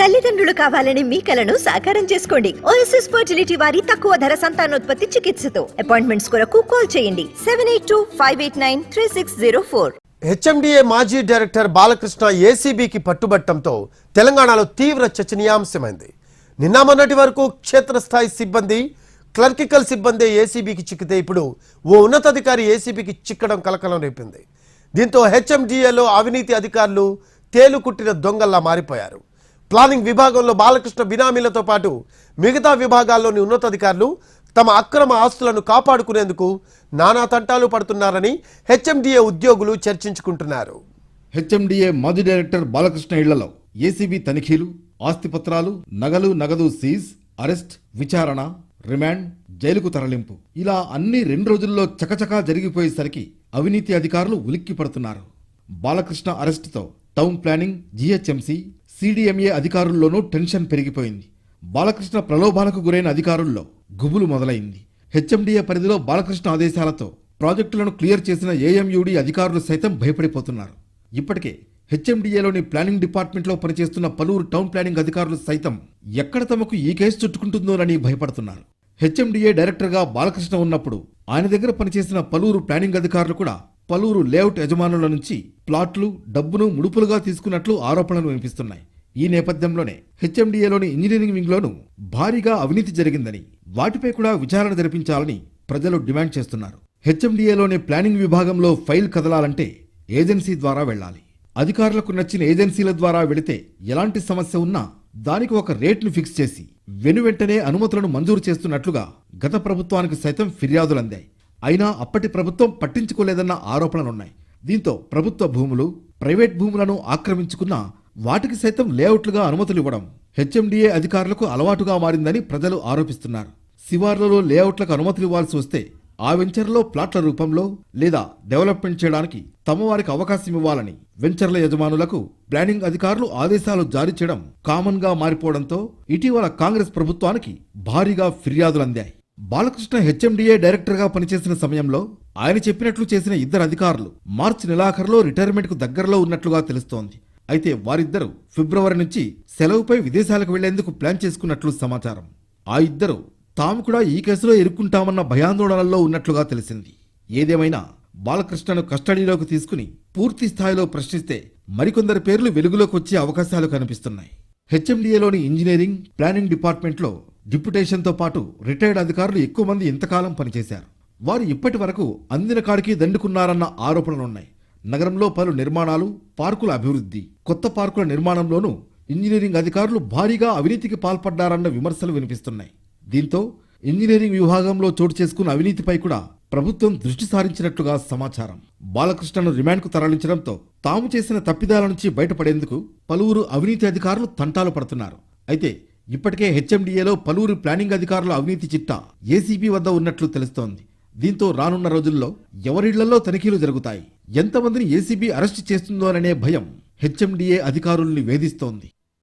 తల్లిదండ్రులు కావాలని మీ కలను సాకారం చేసుకోండి. ఓఎస్ఎస్ ఫర్టిలిటీ వారి తక్కువ ధర సంతానోత్పత్తి చికిత్సతో అపాయింట్మెంట్స్ కొరకు కాల్ చేయండి 7825893604. హెచ్ఎండిఏ మాజీ డైరెక్టర్ బాలకృష్ణ ఏసీబీకి పట్టుబట్టంతో తెలంగాణలో తీవ్ర చర్చనీయాంశమైంది. నిన్న మొన్నటి వరకు క్షేత్రస్థాయి సిబ్బంది, క్లర్కికల్ సిబ్బంది ఏసీబీకి చిక్కితే ఇప్పుడు ఓ ఉన్నతాధికారి ఏసీబీకి చిక్కడం కలకలం రేపింది. దీంతో హెచ్ఎండిఏలో అవినీతి అధికారులు తేలుకుట్టిన దొంగల్లా మారిపోయారు. ప్లానింగ్ విభాగంలో బాలకృష్ణ బినామీలతో పాటు మిగతా విభాగాల్లోని ఉన్నతాధికారులు తమ అక్రమ ఆస్తులను కాపాడుకునేందుకు నానా తంటాలు పడుతున్నారని హెచ్ఎండిఏ ఉద్యోగులు చర్చించుకుంటున్నారు. హెచ్ఎండిఏ మాజీ డైరెక్టర్ బాలకృష్ణ ఇళ్లలో ఏసీబీ తనిఖీలు, ఆస్తిపత్రాలు, నగదు సీజ్, అరెస్ట్, విచారణ, రిమాండ్, జైలుకు తరలింపు ఇలా అన్ని 2 రోజుల్లో చకచకా జరిగిపోయేసరికి అవినీతి అధికారులు ఉలిక్కి పడుతున్నారు. బాలకృష్ణ అరెస్టుతో టౌన్ ప్లానింగ్, జీహెచ్ఎంసీ, సిడిఎంఏ అధికారుల్లోనూ టెన్షన్ పెరిగిపోయింది. బాలకృష్ణ ప్రలోభాలకు గురైన అధికారుల్లో గుబులు మొదలైంది. హెచ్ఎండిఏ పరిధిలో బాలకృష్ణ ఆదేశాలతో ప్రాజెక్టులను క్లియర్ చేసిన ఏఎంయూడీ అధికారులు సైతం భయపడిపోతున్నారు. ఇప్పటికే హెచ్ఎండిఏలోని ప్లానింగ్ డిపార్ట్మెంట్లో పనిచేస్తున్న పలువురు టౌన్ ప్లానింగ్ అధికారులు సైతం ఎక్కడ తమకు ఈ కేసు చుట్టుకుంటుందోనని భయపడుతున్నారు. హెచ్ఎండిఏ డైరెక్టర్గా బాలకృష్ణ ఉన్నప్పుడు ఆయన దగ్గర పనిచేసిన పలువురు ప్లానింగ్ అధికారులు కూడా పలువురు లేఅవుట్ యజమానుల నుంచి ప్లాట్లు, డబ్బును ముడుపులుగా తీసుకున్నట్లు ఆరోపణలు వినిపిస్తున్నాయి. ఈ నేపథ్యంలోనే హెచ్ఎండిఏలోని ఇంజనీరింగ్ వింగ్లోనూ భారీగా అవినీతి జరిగిందని, వాటిపై కూడా విచారణ జరిపించాలని ప్రజలు డిమాండ్ చేస్తున్నారు. హెచ్ఎండిఏలోని ప్లానింగ్ విభాగంలో ఫైల్ కదలాలంటే ఏజెన్సీ ద్వారా వెళ్లాలి. అధికారులకు నచ్చిన ఏజెన్సీల ద్వారా వెళితే ఎలాంటి సమస్య ఉన్నా దానికి ఒక రేట్ను ఫిక్స్ చేసి వెనువెంటనే అనుమతులను మంజూరు చేస్తున్నట్లుగా గత ప్రభుత్వానికి సైతం ఫిర్యాదులందాయి. అయినా అప్పటి ప్రభుత్వం పట్టించుకోలేదన్న ఆరోపణలున్నాయి. దీంతో ప్రభుత్వ భూములు, ప్రైవేట్ భూములను ఆక్రమించుకున్న వాటికి సైతం లేఅవుట్లుగా అనుమతులు ఇవ్వడం హెచ్ఎండిఏ అధికారులకు అలవాటుగా మారిందని ప్రజలు ఆరోపిస్తున్నారు. శివార్లలో లేఅవుట్లకు అనుమతులు ఇవ్వాల్సి వస్తే ఆ వెంచర్లో ప్లాట్ల రూపంలో లేదా డెవలప్మెంట్ చేయడానికి తమ వారికి అవకాశం ఇవ్వాలని వెంచర్ల యజమానులకు ప్లానింగ్ అధికారులు ఆదేశాలు జారీ చేయడం కామన్ గా మారిపోవడంతో ఇటీవల కాంగ్రెస్ ప్రభుత్వానికి భారీగా ఫిర్యాదులందాయి. బాలకృష్ణ హెచ్ఎండిఏ డైరెక్టర్ గా పనిచేసిన సమయంలో ఆయన చెప్పినట్లు చేసిన 2 అధికారులు మార్చి నెలాఖరులో రిటైర్మెంట్ కు దగ్గరలో ఉన్నట్లుగా తెలుస్తోంది. అయితే వారిద్దరూ ఫిబ్రవరి నుంచి సెలవుపై విదేశాలకు వెళ్లేందుకు ప్లాన్ చేసుకున్నట్లు సమాచారం. ఆ ఇద్దరు తాము కూడా ఈ కేసులో ఇరుక్కుంటామన్న భయాందోళనల్లో ఉన్నట్లుగా తెలిసింది. ఏదేమైనా బాలకృష్ణను కస్టడీలోకి తీసుకుని పూర్తి స్థాయిలో ప్రశ్నిస్తే మరికొందరి పేర్లు వెలుగులోకి వచ్చే అవకాశాలు కనిపిస్తున్నాయి. హెచ్ఎండిఏలోని ఇంజనీరింగ్, ప్లానింగ్ డిపార్ట్మెంట్లో డిప్యుటేషన్తో పాటు రిటైర్డ్ అధికారులు ఎక్కువ మంది ఇంతకాలం పనిచేశారు. వారు ఇప్పటి వరకు అందిన కాడికి దండుకున్నారన్న ఆరోపణలున్నాయి. నగరంలో పలు నిర్మాణాలు, పార్కుల అభివృద్ధి, కొత్త పార్కుల నిర్మాణంలోనూ ఇంజనీరింగ్ అధికారులు భారీగా అవినీతికి పాల్పడ్డారన్న విమర్శలు వినిపిస్తున్నాయి. దీంతో ఇంజనీరింగ్ విభాగంలో చోటు చేసుకున్న అవినీతిపై కూడా ప్రభుత్వం దృష్టి సారించినట్లుగా సమాచారం. బాలకృష్ణను రిమాండ్కు తరలించడంతో తాము చేసిన తప్పిదాల నుంచి బయటపడేందుకు పలువురు అవినీతి అధికారులు తంటాలు పడుతున్నారు. అయితే ఇప్పటికే హెచ్ఎండిఏలో పలువురు ప్లానింగ్ అధికారుల అవినీతి చిట్టా ఏసీబీ వద్ద ఉన్నట్లు తెలుస్తోంది. దీంతో రానున్న రోజుల్లో ఎవరిళ్లలో తనిఖీలు జరుగుతాయి, ఎంతమందిని ఏసీబీ అరెస్టు చేస్తుందోననే భయం హెచ్ఎండిఏ అధికారుల్ని వేధిస్తోంది.